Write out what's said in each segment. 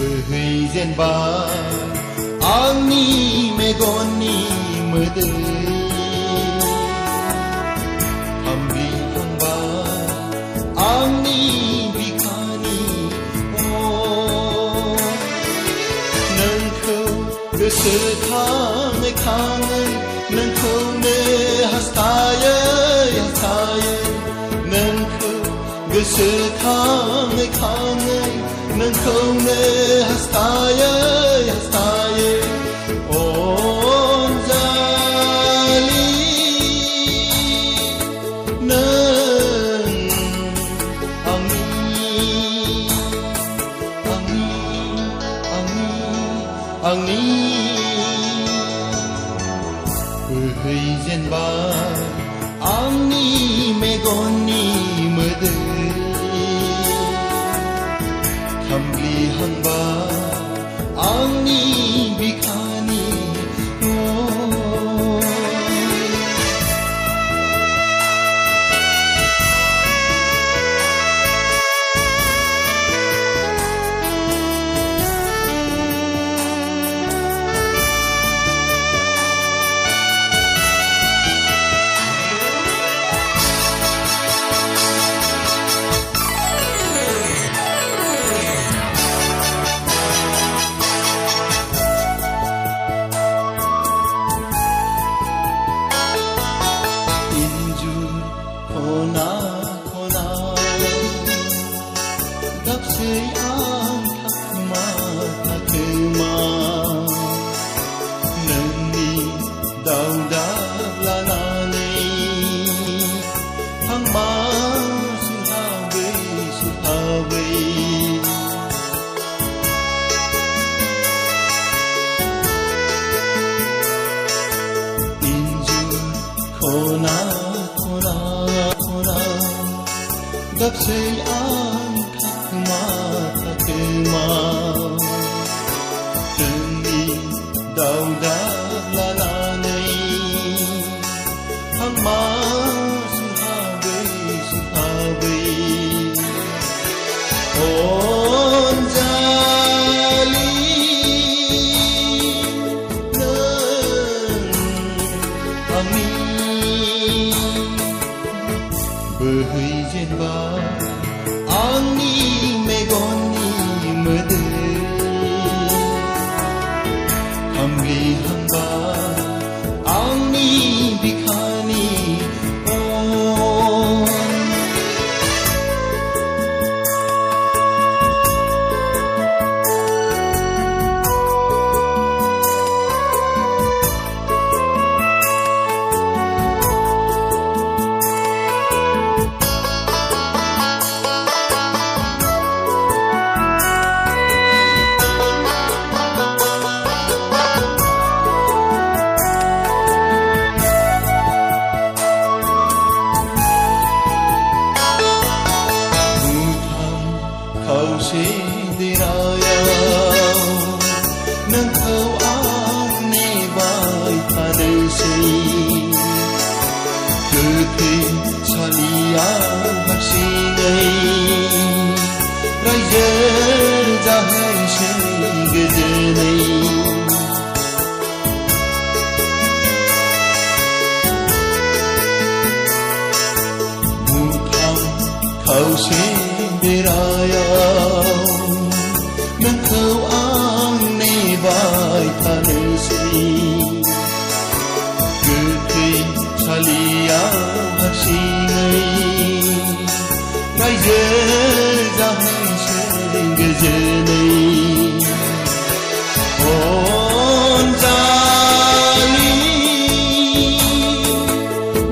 बोहैजेनबा आंनि मेगननि मोदै हामब्लिहांबा आंनि बिखानि नोंखौ गोसोखाङै खाङै नोंखौनो हास्थायै हास्थायै नोंखौ गोसोखाङै खाङै नोंखौनो हास्थायै हास्थायै अनजालि नों आंनि आंनि आंनि आंनि बोहैजेनबा आंनि मेगननि मोदै हामब्लिहांबा आंनि बिखानि खना खना गाबसै आं थाखोमा थाखोमा नोंनि दावदाब लानानै थांमा सुहाबै सुहाबै इन्जुर खना गाबसै आं थाखोमा थाखोमा नोंनि दावदाब लानानै थांमा सुहाबै सुहाबै अनजालि नों आंनि बोहैजेनबा आंनि मेगननि मोदै हामब्लिहांबा आंनि बिखानि खावसे देरायाव नोंखौ आं नेबाय थानोसै गोथैसालियाव हारसिङै रायजो जाहैसै गोजोनै मुथाम खावसे बेरायाव नोंखौ आं नेबाय थानोसै गोथैसालियाव हारसिङै रायजो जाहैसै गोजोनै अनजालि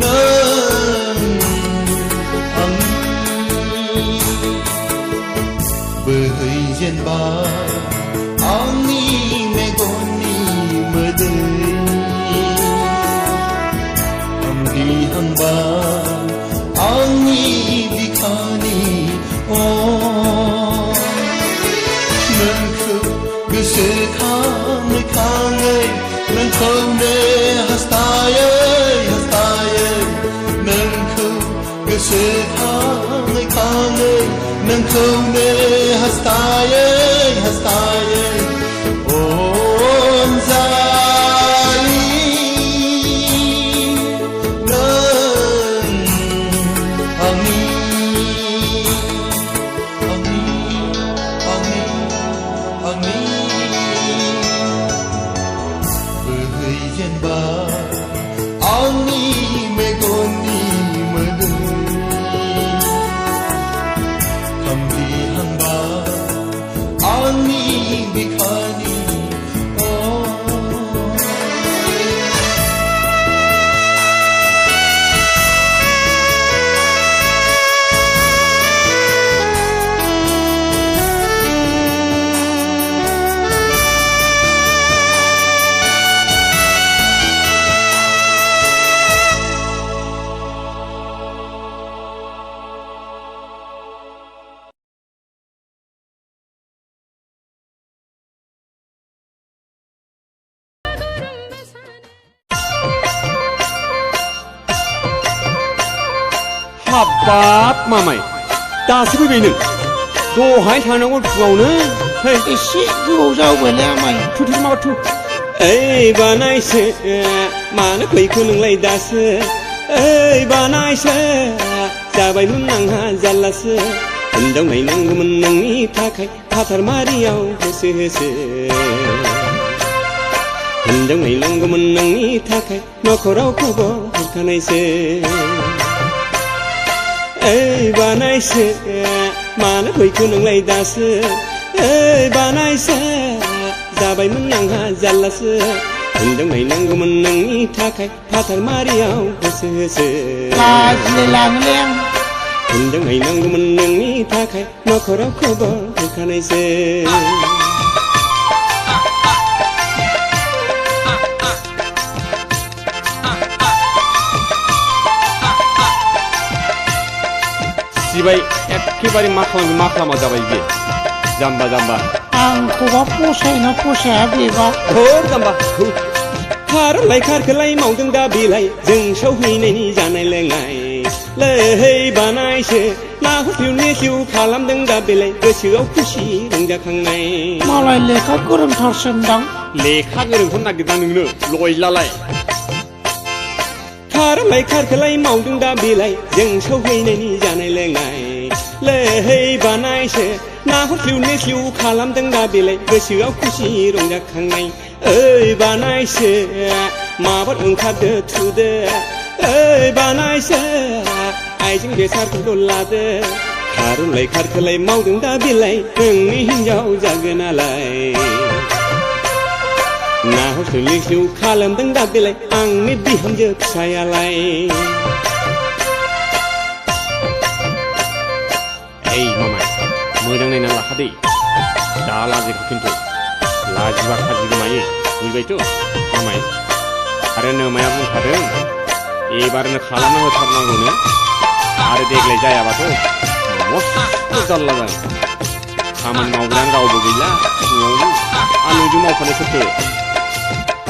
नों आंनि बोहैजेनबा आंनि मेगननि मोदै हामब्लिहांबा आंनि बिखानि नोंखौ गोसोखाङै खाङै नोंखौनो हास्थायै हास्थायै नोंखौ गोसोखाङै खाङै नोंखौनो हास्थायै हास्थायै आंनि बिखानि हाबाब मामाय दासो फैबाय नों दहाय थांनांगौ फुङावनो एसे गोबाव जाबायलै आमाय थुथु माबा थु ओइ बानायसो मानो फैखो नोंलाय दासो ओइ बानायसो जाबायमोन आंहा जारलासो हिनजाव नायनांगौमोन नोंनि थाखाय फाथारमारियाव होसो होसो हिनजाव नायनांगौमोन नोंनि थाखाय नखराव खबर हरखानायसो ओइ बानायसो मानो फैखो नोंलाय दासो ओइ बानायसो जाबायमोन आंहा जारलासो हिनजाव नायनांगौमोन नोंनि थाखाय फाथारमारियाव होसो होसो लाजिलाय लाङोलै आं हिनजाव नायनांगौमोन नोंनि थाखाय नखराव खबर हरखानायसो सिबाय एखेबारे मा खालामा जाबाय बे जाम्बा जाम्बा आंखौबा फसायना फसाया बेबा हर जाम्बा खारलाय खारखोलाय मावदों दा बेलाय जों सौहैनायनि जानाय लोंनाय लैहै बानायसो नाहरफ्लिउ नेफ्लिउ खालामदों दा बेलाय गोसोआव खुसि रंजाखांनाय मालाय लेखा गोरोंथारसोनदां लेखा गोरोंखौ नागिरदां नोंनो लयलालाय खारलाय खारखोलाय मावदों दा बेलाय जों सौहैनायनि जानाय लोंनाय लैहै बानायसो नाहरफ्लिउ नेफ्लिउ खालामदों दा बेलाय गोसोआव खुसि रंजाखांनाय ओइ बानायसो माबार ओंखारदो थुदो ओइ बानायसो आइजें बेसादफोरखौ लादो खारलाय खारखोलाय मावदों दा बेलाय नोंनि हिनजाव जागोन नालाय नाहरफ्लिउ नेफ्लिउ खालामदों दा बेलाय आंनि बिहामजो फिसायालाय ओइ मामाय मोजां नायना लाखादै दा लाजिखौ खिन्थु लाजिबा खाजि गोमायो बुझबायथ' मामाय आरो नोमाया बुंखादों एबारनो खालामना होथारनांगौनो आरो देग्लाय जायाबाथ' मस्थ' जारला जागोन खामानि मावग्रायानो रावबो गैला न'आवनो आं नोंजों मावफानो सोरथो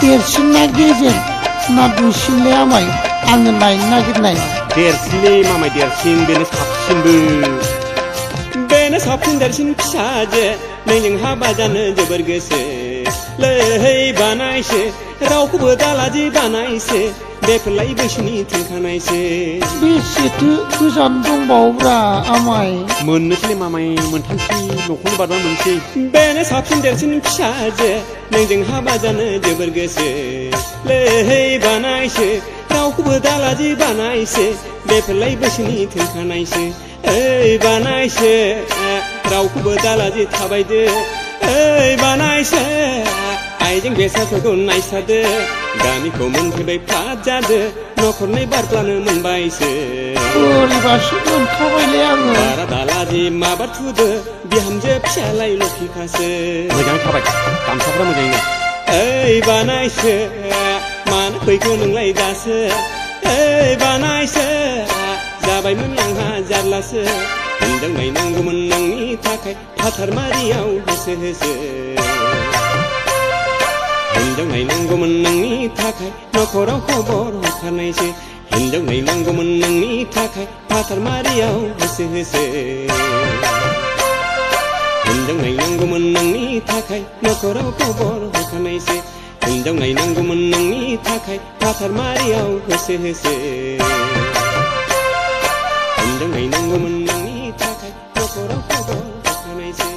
देरसिन ना गेजेर ना दुइसिनलै आमाय आङो नायनो नागिरनाया देरसिनलै मामाय देरसिन बेनो साबसिनबो बेनो साबसिन देरसिन फिसाजो नोंजों हाबा जानो जोबोर गोसो लैहै बानायसो रावखौबो दालादि बानायसो बेफोरलाय बैसोनि थिनखानायसो बेसेथो गोजान दंबावोब्रा आमाय मोननोसैलै मामाय मोनथामसै न'खौनो बारबा मोनसै बेनो साबसिन देरसिन फिसाजो नोंजों हाबा जानो जोबोर गोसो लैहै बानायसो रावखौबो दालादि बानायसो बेफोरलाय बैसोनि थिनखानायसो ओइ बानायसो रावखौबो दालादि थाबायदो ओइ बानायसो आइजें बेसादफोरखौ नायसादो गामिखौ मोनफैबाय फाद जादो न'खरनै बारब्लानो मोनबायसो बोरैबासो मोनखाबायलै आङो बारा दालादि माबा थुदो बिहामजो फिसालाय लखिखासो मोजाङै थाबाय गामसाफ्रा मोजाङैनो ओइ बानायसो मानो फैखो नोंलाय दासो ओइ बानायसो जाबायमोन आंहा जारलासो हिनजाव नायनांगौमोन नोंनि थाखाय फाथारमारियाव होसो होसो हिनजाव नायनांगौमोन नोंनि थाखाय नखराव खबर हरखानायसो हिनजाव नायनांगौमोन नोंनि थाखाय फाथारमारियाव होसो होसो हिनजाव नायनांगौमोन नोंनि थाखाय नखराव खबर हरखानायसो हिनजाव नायनांगौमोन नोंनि थाखाय फाथारमारियाव होसो होसो हिनजाव नायनांगौमोन नोंनि थाखाय नखराव खबर हरखानायसो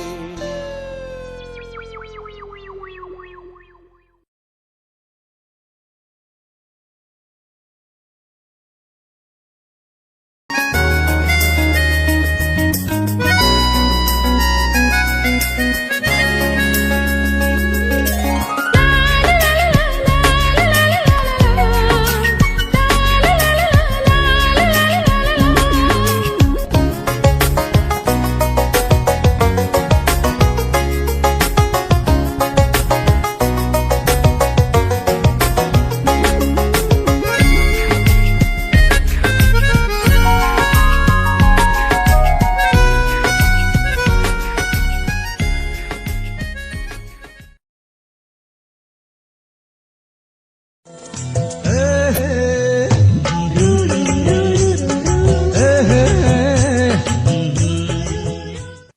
जाबाय